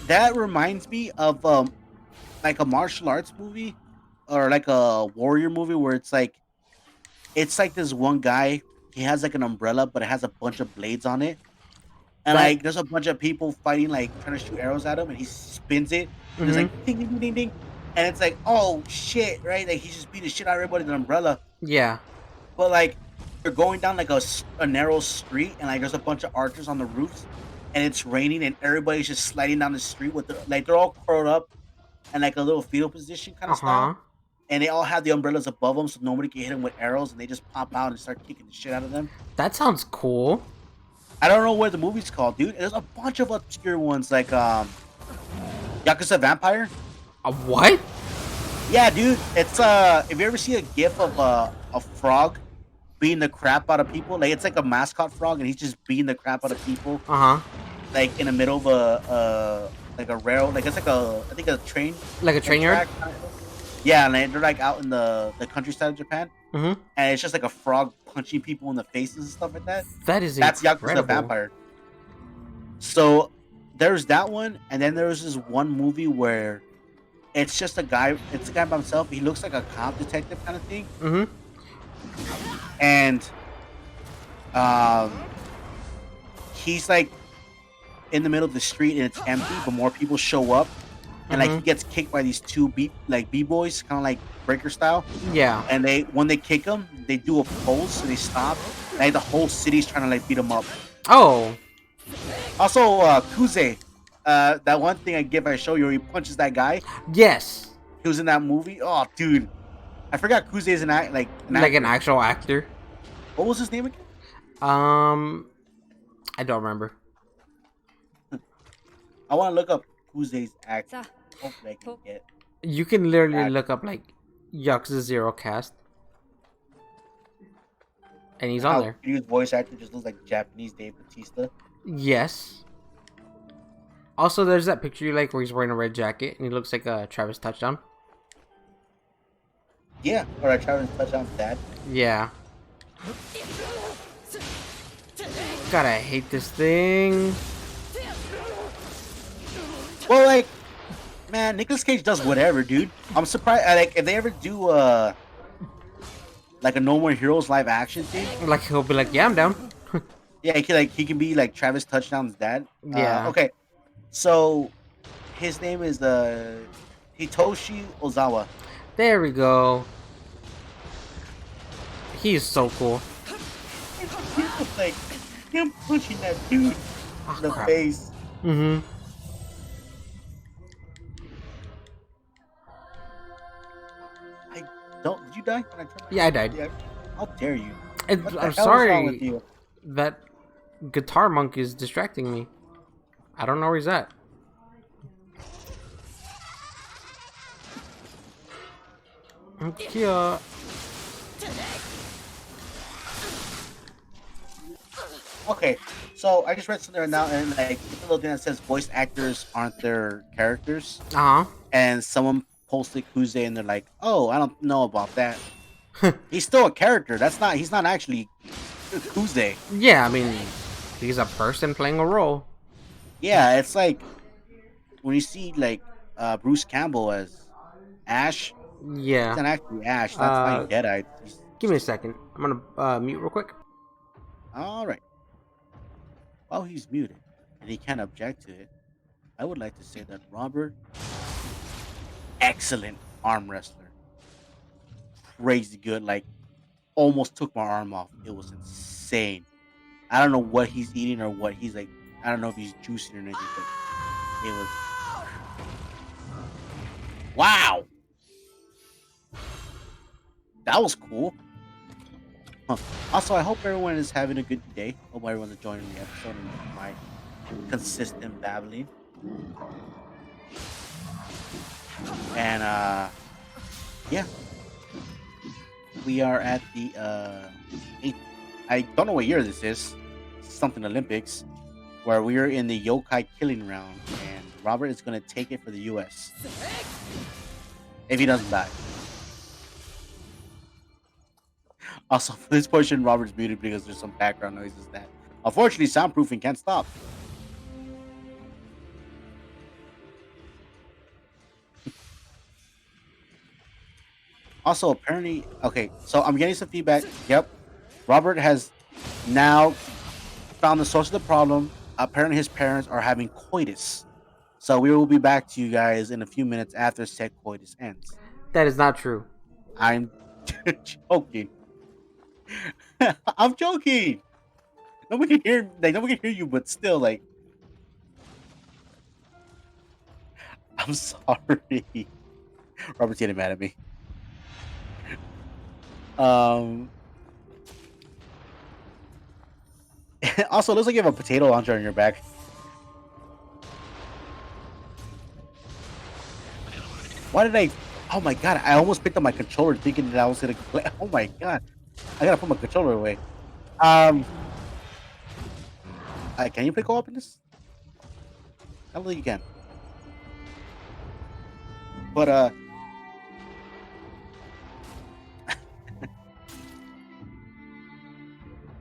that reminds me of like a martial arts movie or like a warrior movie where it's like this one guy. He has like an umbrella, but it has a bunch of blades on it, and like there's a bunch of people fighting, like trying to shoot arrows at him, and he spins it. And it's like ding, ding, ding, ding, ding, and it's like, oh shit, right? Like he's just beating the shit out of everybody with an umbrella. Yeah. But like they're going down like a narrow street, and like there's a bunch of archers on the roofs, and it's raining, and everybody's just sliding down the street with like they're all curled up in like a little fetal position kind of style, and they all have the umbrellas above them, so nobody can hit them with arrows, and they just pop out and start kicking the shit out of them. That sounds cool. I don't know what the movie's called, dude. There's a bunch of obscure ones like Yakuza Vampire. A what? Yeah, dude. It's if you ever see a gif of a frog beating the crap out of people, like it's like a mascot frog, and he's just beating the crap out of people. Like in the middle of a like a rail, like it's like I think a train. Like a train yard. Yeah, and they're like out in the countryside of Japan. Mm-hmm. And it's just like a frog punching people in the faces and stuff like that. That's Yakuza Vampire. So there's that one, and then there was this one movie where it's just a guy. It's a guy by himself. He looks like a cop detective kind of thing. Mm-hmm. And he's like in the middle of the street, and it's empty, but more people show up, and like he gets kicked by these two b-boys, kind of like breaker style. Yeah. And when they kick him, they do a pose, so they stop. Like the whole city's trying to like beat him up. Oh. Also, Kuze, that one thing I show you, where he punches that guy. Yes. He was in that movie. Oh, dude, I forgot Kuze is an actual actor. What was his name again? I don't remember. I want to look up Kuze's actor. Hopefully I can get. You can literally look up like Yakuza 0 cast, and he's on there. His voice actor just looks like Japanese Dave Bautista. Yes. Also, there's that picture you like where he's wearing a red jacket and he looks like a Travis Touchdown. Yeah, or a Travis Touchdown's dad. Yeah. God, I hate this thing. Well, like, man, Nicolas Cage does whatever, dude. I'm surprised. Like, if they ever do like a No More Heroes live action thing, Like he'll be like, "Yeah, I'm down." yeah, he can be like Travis Touchdown's dad. Yeah. Okay, so his name is Hitoshi Ozawa. There we go. He's so cool. Like him punching that dude in the face. Mm-hmm. Did you die? Yeah, I died. Yeah. How dare you? And What the I'm hell is wrong sorry with you? that guitar monk is distracting me. I don't know where he's at. Kia. Okay, so I just read something right now, and like it's a little thing that says voice actors aren't their characters, Uh huh. and someone posted Kuze, and they're like, "Oh, I don't know about that. He's still a character. He's not actually Kuze." Yeah, I mean, he's a person playing a role. Yeah, it's like when you see like Bruce Campbell as Ash. Yeah. He's not actually Ash. That's like Deadeye. Give me a second. I'm gonna mute real quick. All right. While he's muted and he can't object to it, I would like to say that Robert, excellent arm wrestler, crazy good. Like, almost took my arm off. It was insane. I don't know what he's eating or what he's like. I don't know if he's juicing or anything, but it was. Wow. That was cool. Huh. Also, I hope everyone is having a good day. Hope everyone's enjoying the episode and my consistent babbling. And yeah, we are at the I don't know what year this is. Something Olympics, where we are in the yokai killing round, and Robert is gonna take it for the U.S. if he doesn't die. Also, for this portion, Robert's muted because there's some background noises that, unfortunately, soundproofing can't stop. Also, apparently, okay, so I'm getting some feedback. Yep, Robert has now found the source of the problem. Apparently, his parents are having coitus. So we will be back to you guys in a few minutes after said coitus ends. That is not true. I'm joking. I'm joking. Nobody can hear, like, nobody can hear you, but still, like, I'm sorry. Robert's getting mad at me. Also, it looks like you have a potato launcher on your back. Why did I? Oh my god! I almost picked up my controller thinking that I was gonna play. Oh my god! I gotta put my controller away. Can you play co-op in this? I don't think you can. But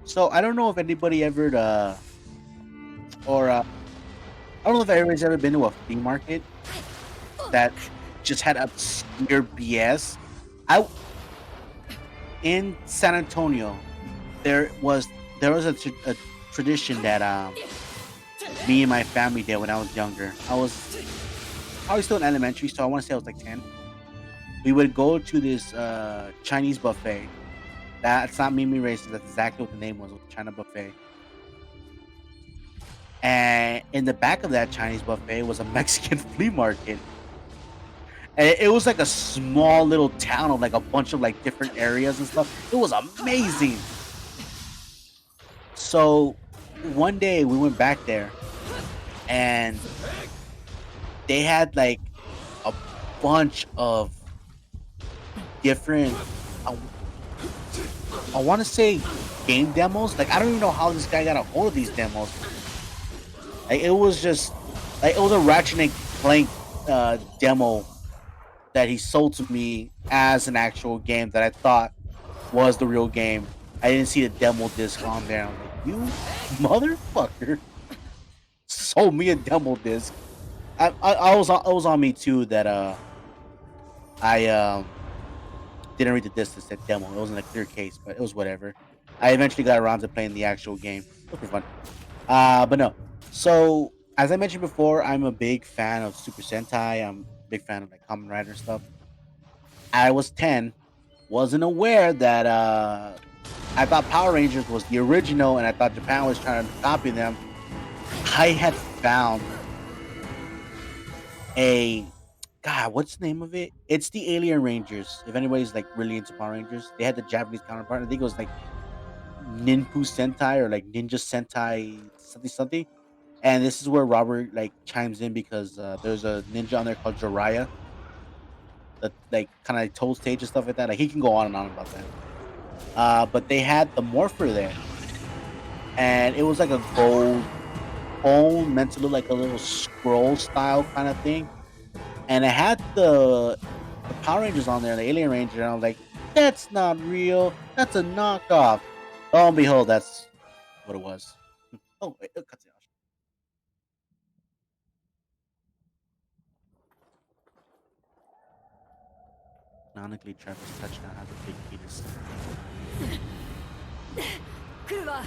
so I don't know if anybody ever I don't know if everybody's ever been to a flea market that just had obscure BS. In San Antonio, there was a tradition that me and my family did when I was younger. probably still in elementary, so I want to say I was like 10. We would go to this Chinese buffet. That's not Mimi Racist. That's exactly what the name was. It was China buffet. And in the back of that Chinese buffet was a Mexican flea market. And it was like a small little town of like a bunch of like different areas and stuff. It was amazing. So one day we went back there and they had like a bunch of different I, I want to say game demos. Like I don't even know how this guy got a hold of these demos. Like it was just like it was a Ratchet and Clank demo that he sold to me as an actual game that I thought was the real game. I didn't see the demo disc on there. I'm like, you motherfucker sold me a demo disc. I was it was on me too that I didn't read the disc that said demo. It wasn't a clear case, but it was whatever. I eventually got around to playing the actual game. It was pretty fun. But no. So as I mentioned before, I'm a big fan of Super Sentai. I'm a big fan of like Kamen Rider stuff. I was 10, wasn't aware that I thought Power Rangers was the original, and I thought Japan was trying to copy them. I had found a God, what's the name of it? It's the Alien Rangers. If anybody's like really into Power Rangers, they had the Japanese counterpart. I think it was like Ninpu Sentai or like Ninja Sentai something something. And this is where Robert like chimes in because there's a ninja on there called Jiraiya that like kind of like told stage and stuff like that. Like he can go on and on about that. But they had the Morpher there, and it was like a gold phone meant to look like a little scroll style kind of thing. And it had the Power Rangers on there, the Alien Ranger, and I was like, that's not real. That's a knockoff. Lo and behold, that's what it was. Oh, wait, it cuts it off. Canonically, Travis Touchdown has a big penis. 来るわ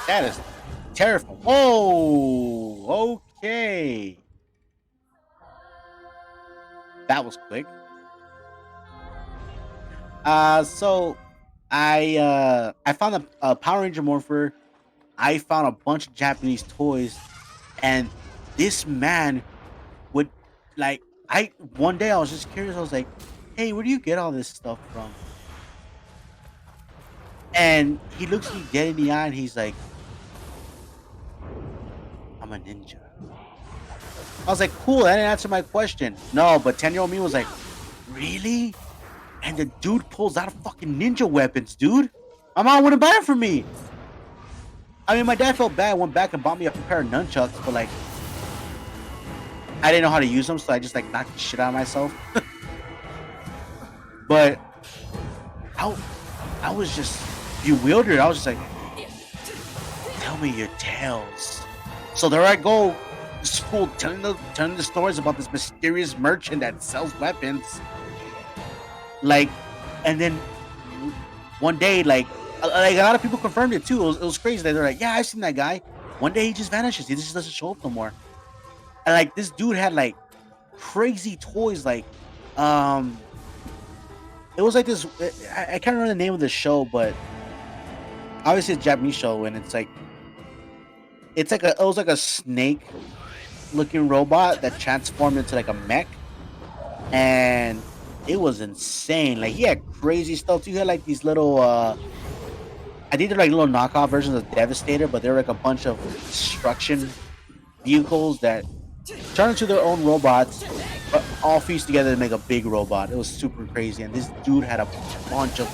That is terrifying. Whoa, okay. That was quick. So I found a Power Ranger Morpher. I found a bunch of Japanese toys, and this man would like I one day I was just curious. I was like, "Hey, where do you get all this stuff from?" And he looks me dead in the eye, and he's like, "I'm a ninja." I was like, "Cool." That didn't answer my question. No, but 10-year-old me was like, "Really?" And the dude pulls out fucking ninja weapons, dude. My mom wouldn't buy it for me. I mean, my dad felt bad, went back and bought me a pair of nunchucks, but like, I didn't know how to use them, so I just like knocked the shit out of myself. But I, I was just bewildered. I was just like, tell me your tales. So there I go, to school telling the stories about this mysterious merchant that sells weapons. Like, and then one day, like a lot of people confirmed it too. It was crazy. They're like, yeah, I've seen that guy. One day he just vanishes. He just doesn't show up no more. And like this dude had like crazy toys. Like, um, it was like this. I can't remember the name of the show, but obviously it's a Japanese show, and it was like a snake looking robot that transformed into like a mech, and it was insane. Like he had crazy stuff too. He had like these little I think they're like little knockoff versions of Devastator, but they're like a bunch of destruction vehicles that turn into their own robots, but all fused together to make a big robot. It was super crazy, and this dude had a bunch of.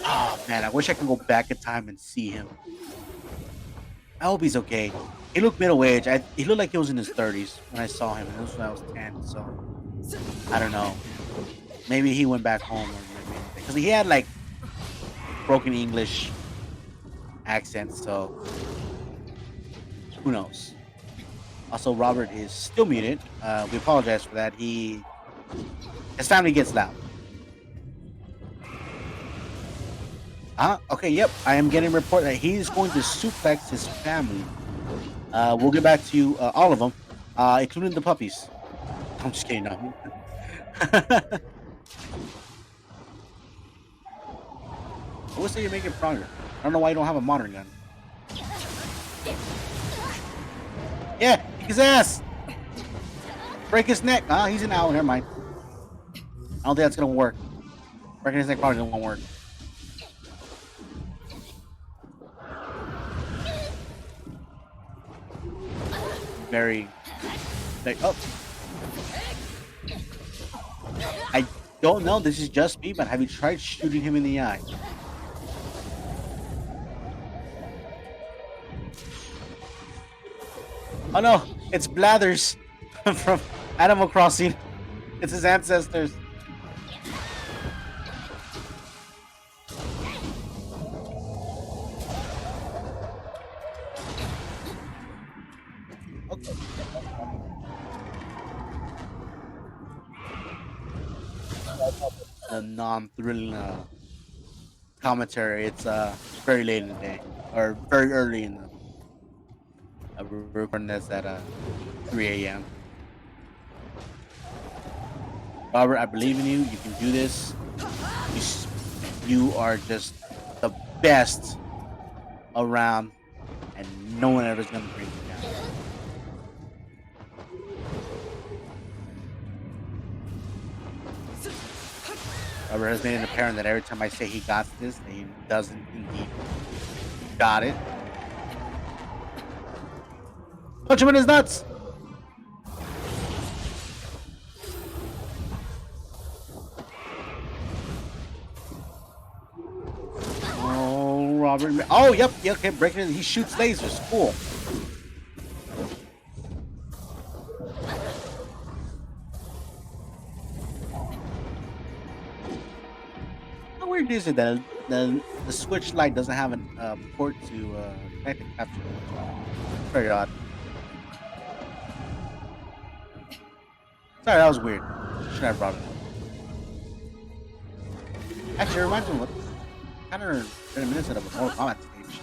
Oh man, I wish I could go back in time and see him. I hope he's okay. He looked middle aged. He looked like he was in his 30s when I saw him. And this was when I was 10, so I don't know. Maybe he went back home or maybe because he had like broken English accent, so who knows? Also, Robert is still muted. We apologize for that. His family gets loud. Okay, yep. I am getting a report that he's going to suplex his family. We'll get back to you, all of them, including the puppies. I'm just kidding. No. I would say you're making progress. I don't know why you don't have a modern gun. Yeah, kick his ass. Break his neck. He's an owl. Never mind. I don't think that's gonna work. Breaking his neck probably won't work. Very, very. Oh, I don't know. This is just me, but have you tried shooting him in the eye? Oh no, it's Blathers from Animal Crossing. It's his ancestors. Okay. The non-thrilling commentary. It's very late in the day or very early in the. We're recording this at 3 a.m. Robert, I believe in you. You can do this. You are just the best around, and no one ever is gonna bring you down. Robert has made it apparent that every time I say he got this, that he doesn't indeed got it. Punch him in his nuts! Oh, Robert. Oh, yep. Yeah, okay, breaking it. He shoots lasers. Cool. How weird is it that the Switch Lite doesn't have a port to connect the capture? Very odd. Sorry, that was weird. Should have brought it up. Actually, it reminds me of what kind of reminiscent of a Mortal Kombat stage.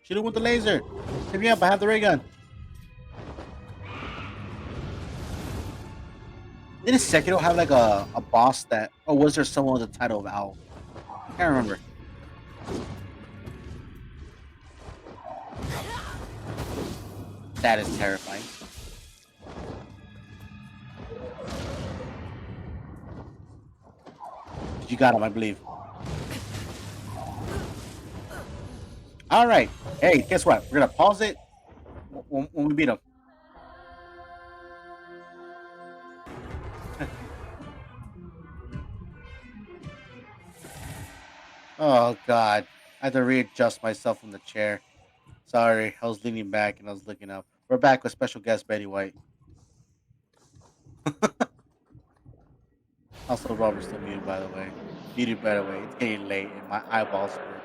Shoot him with the laser. Hit me up. I have the ray gun. Didn't Sekiro have like a boss that, or was there someone with the title of Owl? I can't remember. That is terrifying. You got him, I believe. All right. Hey, guess what? We're gonna pause it when we beat him. Oh God, I had to readjust myself from the chair. Sorry, I was leaning back and I was looking up. We're back with special guest Betty White. Also, Robert's still muted, by the way. Muted, by the way. It's getting late and my eyeballs hurt.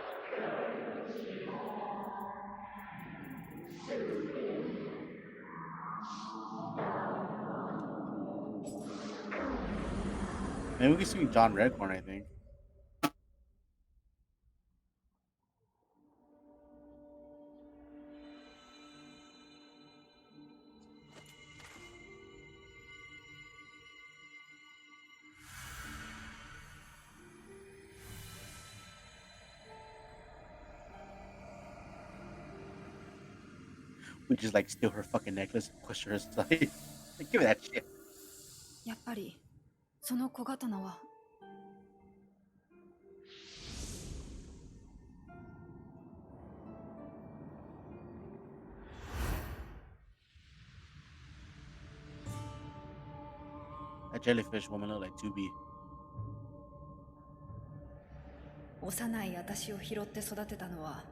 Maybe we can see John Redcorn, I think. We just like steal her fucking necklace and push her aside. Like, give me that shit. やっぱりその小刀は That jellyfish woman look like 2B. 幼い私を拾って育てたのは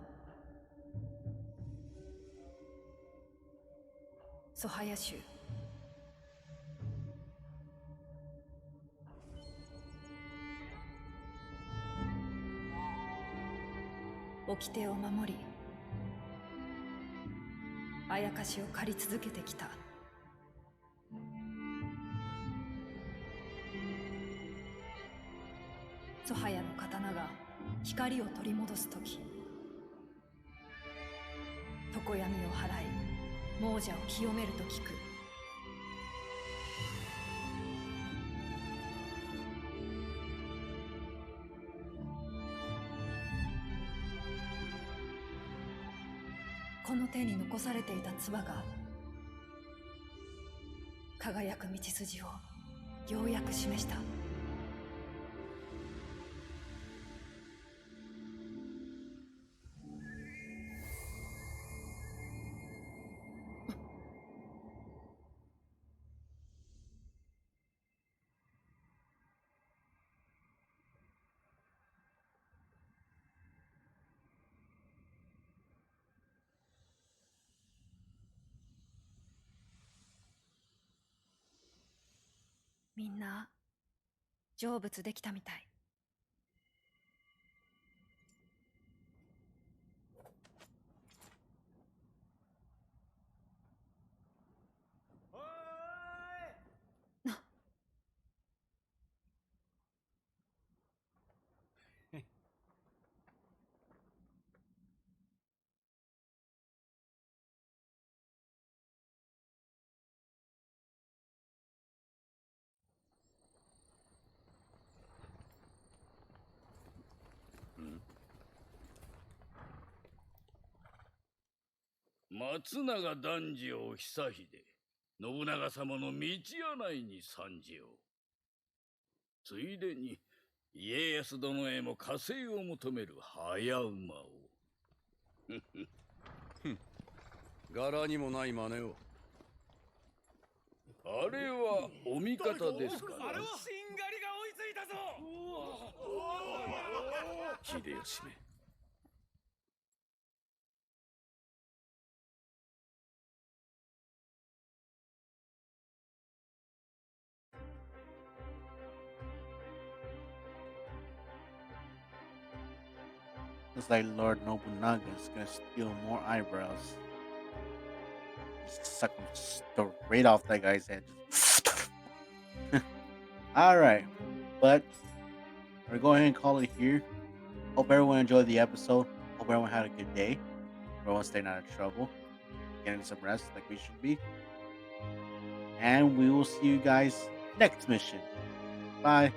ソハヤ州。掟を守り、あやかしを借り続けてきた。ソハヤの刀が光を取り戻す時、常闇を払い亡者を清めると聞く。この手に残されていた唾が輝く道筋をようやく示した。みんな成仏できたみたい。おーい。な松永男児を久秀、信長様の道柳に参じよう。ついでに家康殿へも加勢を求める早馬を。柄にもない真似を。あれはお味方ですかな。あれはしんがりが追いついたぞ。秀吉め。Looks like Lord Nobunaga is gonna steal more eyebrows. Just suck them straight off that guy's head. Alright. But we're going ahead and call it here. Hope everyone enjoyed the episode. Hope everyone had a good day. Everyone staying out of trouble. Getting some rest like we should be. And we will see you guys next mission. Bye.